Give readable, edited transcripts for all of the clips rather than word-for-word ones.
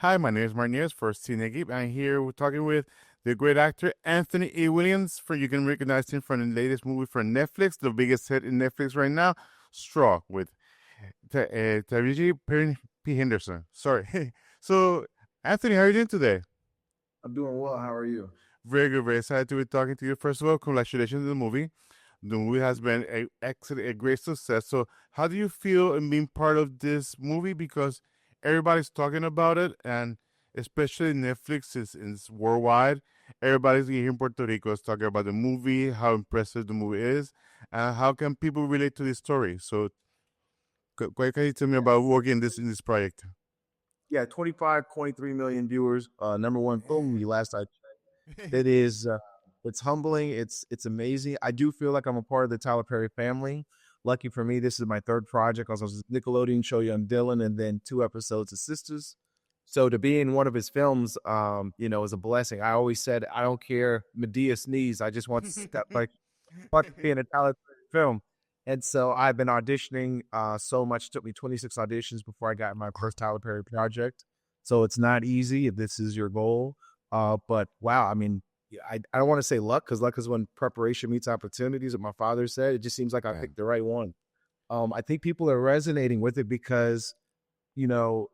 Hi, my name is Nieves for Cine Geek. I'm here we're talking with the great actor Anthony E. Williams. For you can recognize him from the latest movie from Netflix, the biggest hit in Netflix right now, Straw, with Taraji P. Henderson. Sorry. So, Anthony, how are you doing today? I'm doing well. How are you? Very good. Very excited to be talking to you. First of all, congratulations on the movie. The movie has been a excellent, a great success. So, how do you feel in being part of this movie? Because everybody's talking about it, and especially Netflix is worldwide. Everybody's here in Puerto Rico is talking about the movie, how impressive the movie is, and how can people relate to this story. So, what can you tell me Yeah, about working in this project? yeah, 25.3 million viewers. Number one film movie last I checked. That is, it's humbling. It's amazing. I do feel like I'm a part of the Tyler Perry family. Lucky for me, this is my third project. I was Nickelodeon show Young Dylan, and then 2 episodes of Sisters. So to be in one of his films, is a blessing. I always said I don't care Medea sneeze. I just want to step like want to be in a Tyler Perry film. And so I've been auditioning so much. It took me 26 auditions before I got my first Tyler Perry project. So it's not easy if this is your goal. But wow, I mean, yeah, I don't want to say luck because luck is when preparation meets opportunities. What my father said, it just seems like I Yeah. picked the right one. I think people are resonating with it because you know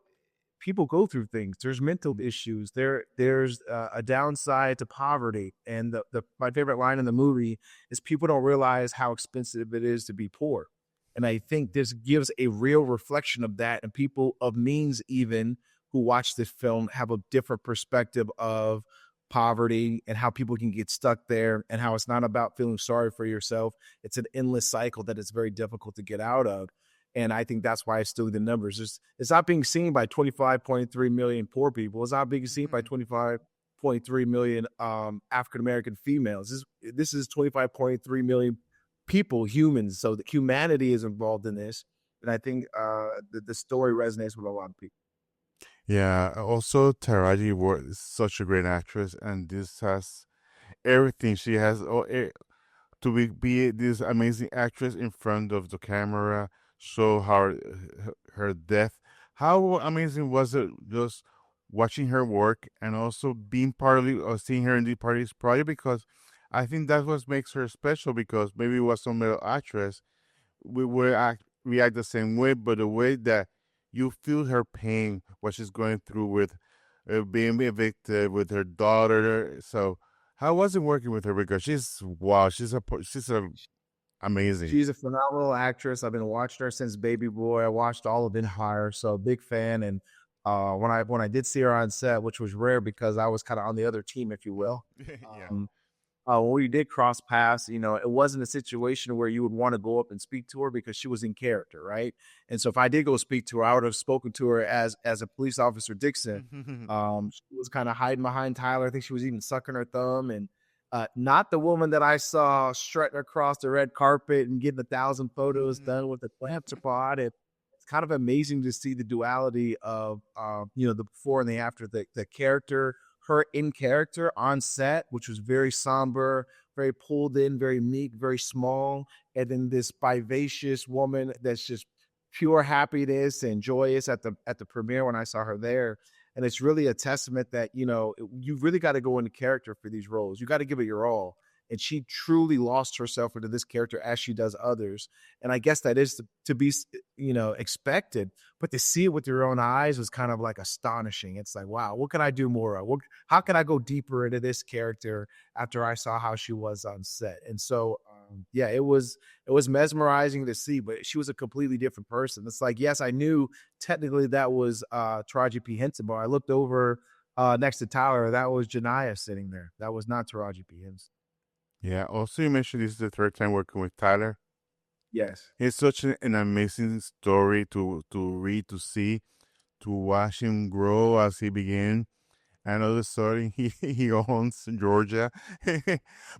people go through things. There's mental issues. There's a downside to poverty. And the my favorite line in the movie is people don't realize how expensive it is to be poor. And I think this gives a real reflection of that. And people of means, even who watch this film, have a different perspective of poverty and how people can get stuck there and how it's not about feeling sorry for yourself. It's an endless cycle that it's very difficult to get out of. And I think that's why it's still the numbers. It's not being seen by 25.3 million poor people. It's not being seen by 25.3 million African American females. This is 25.3 million people, humans. So the humanity is involved in this. And I think the story resonates with a lot of people. Yeah, also Taraji Ward is such a great actress, and this has everything. She has to be this amazing actress in front of the camera, show her depth. How amazing was it just watching her work and also being part of or seeing her in the parties project? Because I think that's what makes her special. Because maybe it was some male actress, we would react the same way, but the way that you feel her pain, what she's going through with being evicted with her daughter. So how was it working with her? Because she's wow, she's a amazing. She's a phenomenal actress. I've been watching her since Baby Boy. I watched all of Empire, so big fan. And when I did see her on set, which was rare because I was kind of on the other team, if you will. Yeah. Um, when we did cross paths, it wasn't a situation where you would want to go up and speak to her because she was in character, right? And so if I did go speak to her, I would have spoken to her as a police officer Dixon. She was kind of hiding behind Tyler. I think she was even sucking her thumb, and not the woman that I saw strutting across the red carpet and getting 1,000 photos done with the clamps pod. It's kind of amazing to see the duality of the before and the after. The character, her in character on set, which was very somber, very pulled in, very meek, very small, and then this vivacious woman that's just pure happiness and joyous at the premiere when I saw her there. And it's really a testament that you really got to go into character for these roles. You got to give it your all. And she truly lost herself into this character as she does others. And I guess that is to be expected, but to see it with your own eyes was kind of like astonishing. It's like, wow, what can I do more of? How can I go deeper into this character after I saw how she was on set? And so yeah, it was mesmerizing to see, but she was a completely different person. It's like, yes, I knew technically that was Taraji P. Henson, but I looked over next to Tyler. That was Janiyah sitting there. That was not Taraji P. Henson. Yeah. Also, you mentioned this is the third time working with Tyler. Yes. It's such an amazing story to read, to see, to watch him grow as he began. And all of a sudden, he owns Georgia,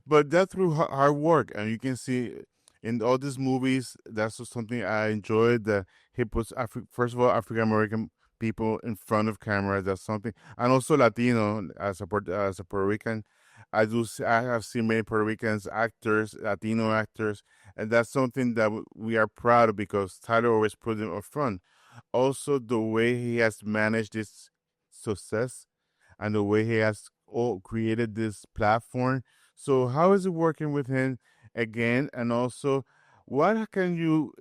but that's through hard work, and you can see in all these movies. That's just something I enjoyed. That he puts first of all African American people in front of camera. That's something, and also Latino as a Puerto Rican. I have seen many Puerto Ricans actors, Latino actors, and that's something that we are proud of because Tyler always put them up front. Also, the way he has managed this success and the way he has created this platform. So how is it working with him again? And also, what can you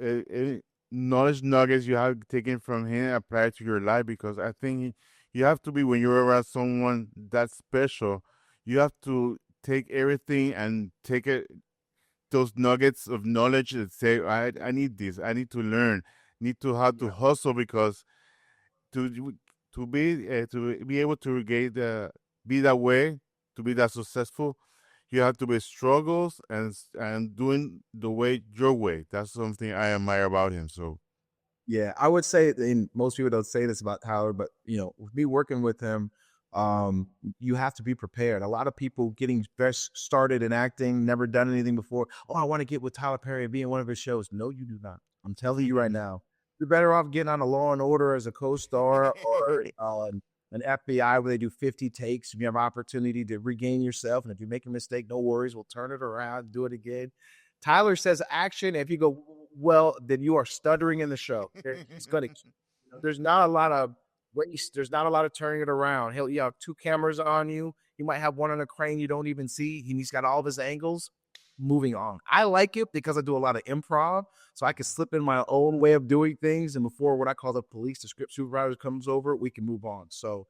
knowledge nuggets you have taken from him and apply to your life? Because I think you have to be when you're around someone that special, you have to take everything and take it those nuggets of knowledge and say, I need this, I need to learn, need to how to Yeah. hustle because to to be able to get be that way, to be that successful, you have to be struggles and doing the way your way. That's something I admire about him. So Yeah, I would say, and most people don't say this about Tyler, but with me working with him, um, you have to be prepared. A lot of people getting best started in acting, never done anything before. Oh, I want to get with Tyler Perry and be in one of his shows. No, you do not. I'm telling you right now, you're better off getting on a Law and Order as a co-star or an FBI where they do 50 takes. If you have opportunity to regain yourself, and if you make a mistake, no worries, we'll turn it around, do it again. Tyler says action. If you go, well, then you are stuttering in the show. It's gonna. There's not a lot of waste. There's not a lot of turning it around. You have two cameras on you. You might have one on a crane you don't even see. He's got all of his angles. Moving on. I like it because I do a lot of improv, so I can slip in my own way of doing things. And before what I call the police, the script supervisor comes over, we can move on. So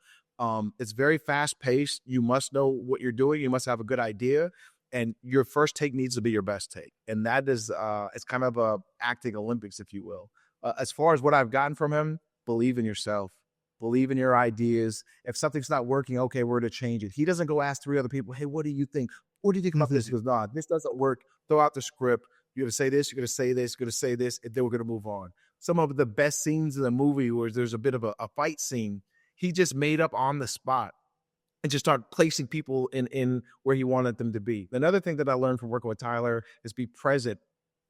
it's very fast paced. You must know what you're doing. You must have a good idea, and your first take needs to be your best take. And that is it's kind of a acting Olympics, if you will. As far as what I've gotten from him, believe in yourself, believe in your ideas. If something's not working, okay, we're to change it. He doesn't go ask three other people, hey, what do you think? What do you think about this? He goes, nah, this doesn't work. Throw out the script. You're gonna say this, you're gonna say this, you're gonna say this, and then we're gonna move on. Some of the best scenes in the movie where there's a bit of a fight scene, he just made up on the spot and just start placing people in where he wanted them to be. Another thing that I learned from working with Tyler is be present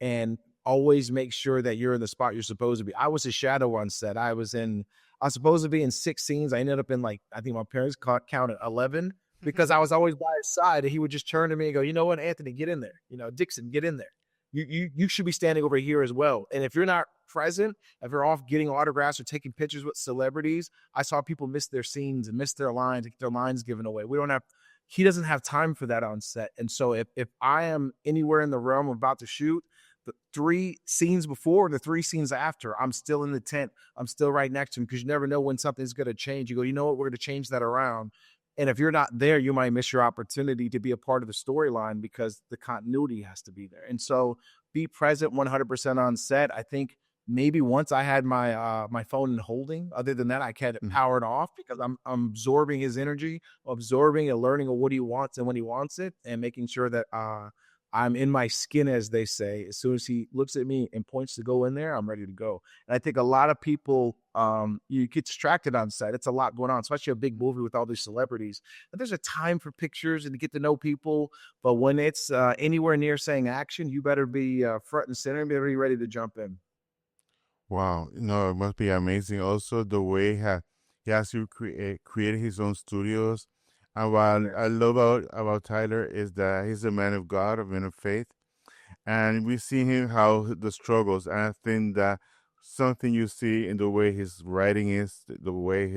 and always make sure that you're in the spot you're supposed to be. I was a shadow on set. I was supposed to be in 6 scenes. I ended up in, like, I think my parents counted 11 because I was always by his side, and he would just turn to me and go, "You know what, Anthony, get in there. Dixon, get in there. You should be standing over here as well." And if you're not present, if you're off getting autographs or taking pictures with celebrities, I saw people miss their scenes and miss their lines, get their lines given away. He doesn't have time for that on set. And so if I am anywhere in the realm about to shoot, the 3 scenes before, the 3 scenes after, I'm still in the tent. I'm still right next to him because you never know when something's going to change. You go, you know what, we're going to change that around. And if you're not there, you might miss your opportunity to be a part of the storyline because the continuity has to be there. And so be present 100% on set. I think maybe once I had my phone in holding. Other than that, I kept it powered off because I'm absorbing his energy, absorbing and learning of what he wants and when he wants it, and making sure that I'm in my skin, as they say. As soon as he looks at me and points to go in there, I'm ready to go. And I think a lot of people, you get distracted on set. It's a lot going on, especially a big movie with all these celebrities. But there's a time for pictures and to get to know people. But when it's anywhere near saying action, you better be front and center and be ready to jump in. wow, no, it must be amazing. Also, the way he has to create his own studios. And what I Yes. love about Tyler is that he's a man of God, a man of faith. And we see him how the struggles. And I think that something you see in the way his writing is, the way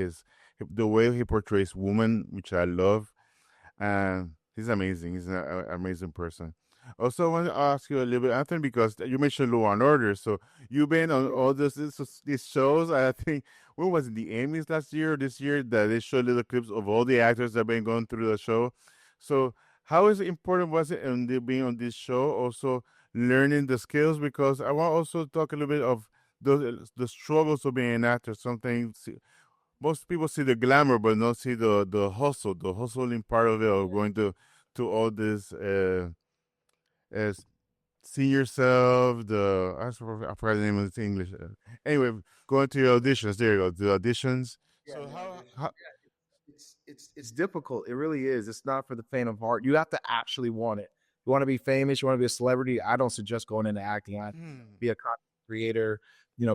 he portrays women, which I love, and he's amazing. He's an amazing person. Also, I want to ask you a little bit, Anthony, because you mentioned Law and Order. So you've been on Yeah. all these shows. I think when was it, the Emmys last year or this year, that they showed little clips of all the actors that have been going through the show. So how is it important was it in being on this show? Also learning the skills, because I want to also talk a little bit of the struggles of being an actor. Something most people see the glamour but not see the hustling part of it, or going to all this as see yourself I forgot the name of the English, anyway, going to your auditions. There you go, the auditions. Yeah, So the audition. how It's difficult. It really is. It's not for the faint of heart. You have to actually want it. You want to be famous. You want to be a celebrity. I don't suggest going into acting. I be a content creator.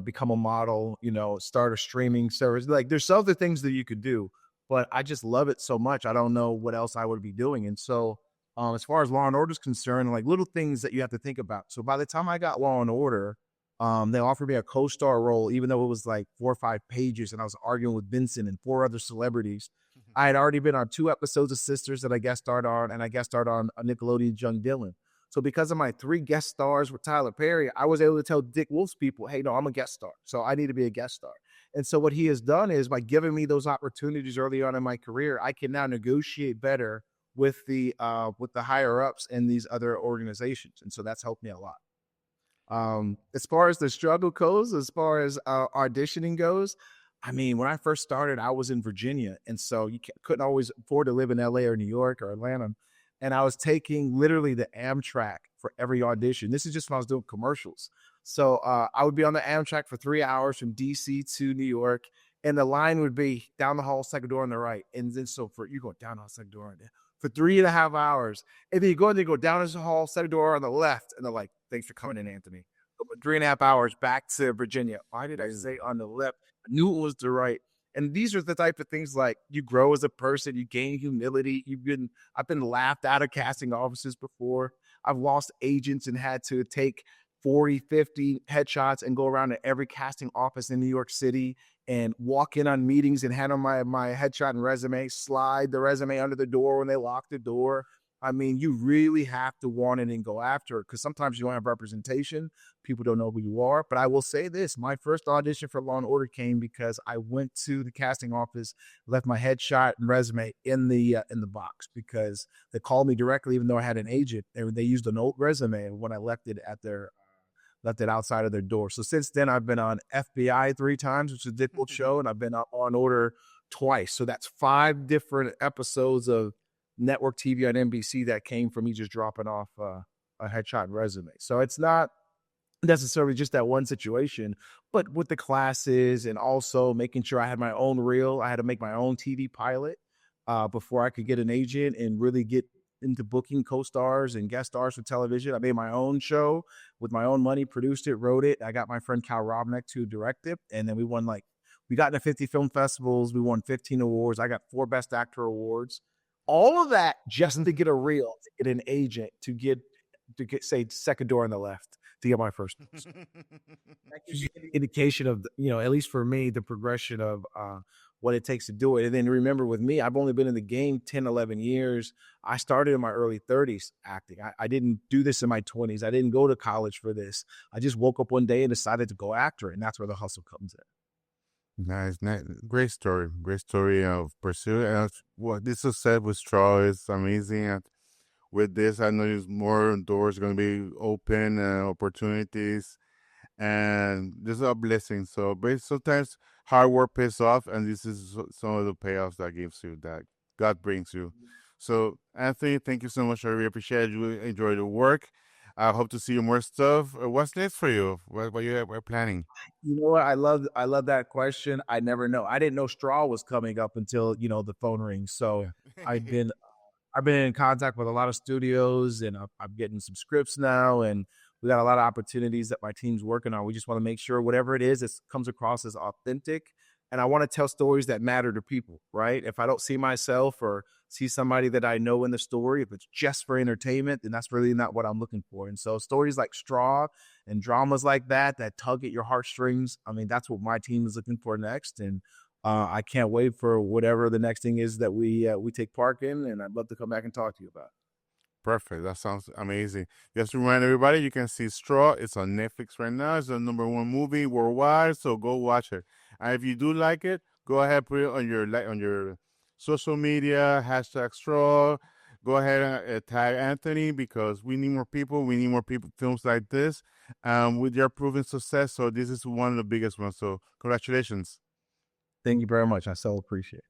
Become a model. Start a streaming service. Like, there's other things that you could do, but I just love it so much. I don't know what else I would be doing. And so, as far as Law and Order is concerned, like, little things that you have to think about. So by the time I got Law and Order, They offered me a co-star role, even though it was like 4 or 5 pages, and I was arguing with Vincent and 4 other celebrities. I had already been on 2 episodes of Sisters that I guest starred on, and I guest starred on a Nickelodeon's Young Dylan. So because of my 3 guest stars with Tyler Perry, I was able to tell Dick Wolf's people, hey, no, I'm a guest star. So I need to be a guest star. And so what he has done is by giving me those opportunities early on in my career, I can now negotiate better with the higher ups in these other organizations. And so that's helped me a lot. As far as the struggle goes, as far as auditioning goes, I mean, when I first started, I was in Virginia, and so you couldn't always afford to live in LA or New York or Atlanta. And I was taking literally the Amtrak for every audition. This is just when I was doing commercials. So I would be on the Amtrak for 3 hours from DC to New York, and the line would be down the hall, second door on the right. And then so for you go down the hall, second door on there for 3.5 hours. And then you go down the hall, second door on the left, and they're like, thanks for coming in, Anthony. 3.5 hours back to Virginia. Why did I say on the left? I knew it was the right. And these are the type of things like you grow as a person, you gain humility. I've been laughed out of casting offices before. I've lost agents and had to take 40, 50 headshots and go around to every casting office in New York City and walk in on meetings and hand them my headshot and resume, slide the resume under the door when they lock the door. I mean, you really have to want it and go after it because sometimes you don't have representation. People don't know who you are. But I will say this, my first audition for Law & Order came because I went to the casting office, left my headshot and resume in the box because they called me directly, even though I had an agent. They used an old resume when I left it outside of their door. So since then, I've been on FBI 3 times, which is a Dick Wolf show, and I've been on Law & Order twice. So that's 5 different episodes of network TV on NBC that came from me just dropping off a headshot and resume. So it's not necessarily just that one situation, but with the classes and also making sure I had my own reel. I had to make my own TV pilot before I could get an agent and really get into booking co-stars and guest stars for television. I made my own show with my own money, produced it, wrote it. I got my friend Cal Robnick to direct it. And then we got into 50 film festivals. We won 15 awards. I got 4 Best Actor awards. All of that just to get a reel, to get an agent, to get say second door on the left to get my first. That gives you an indication of, at least for me, the progression of what it takes to do it. And then remember with me, I've only been in the game 10, 11 years. I started in my early 30s acting. I didn't do this in my 20s. I didn't go to college for this. I just woke up one day and decided to go after it. And that's where the hustle comes in. Nice. Great story. Great story of pursuit. And what this is said with Straw is amazing. And with this, I know there's more doors going to be open and opportunities, and this is a blessing. So, but sometimes hard work pays off, and this is some of the payoffs that gives you that God brings you. So, Anthony, thank you so much. I really appreciate you. Enjoy the work. I hope to see you more stuff. What's next for you? What you are planning? You know what? I love that question. I never know. I didn't know Straw was coming up until, the phone rings. So Yeah. I've been I've been in contact with a lot of studios, and I'm getting some scripts now, and we got a lot of opportunities that my team's working on. We just want to make sure whatever it is, it comes across as authentic. And I want to tell stories that matter to people, right? If I don't see myself or see somebody that I know in the story, if it's just for entertainment, then that's really not what I'm looking for. And so stories like Straw and dramas like that tug at your heartstrings, I mean, that's what my team is looking for next. And I can't wait for whatever the next thing is that we take part in, and I'd love to come back and talk to you about. Perfect. That sounds amazing. Just to remind everybody, you can see Straw. It's on Netflix right now. It's the #1 movie worldwide, so go watch it. And if you do like it, go ahead put it on your social media hashtag Straw. Go ahead and tag Anthony because we need more people. We need more people films like this. With your proven success, so this is one of the biggest ones. So congratulations. Thank you very much. I so appreciate it.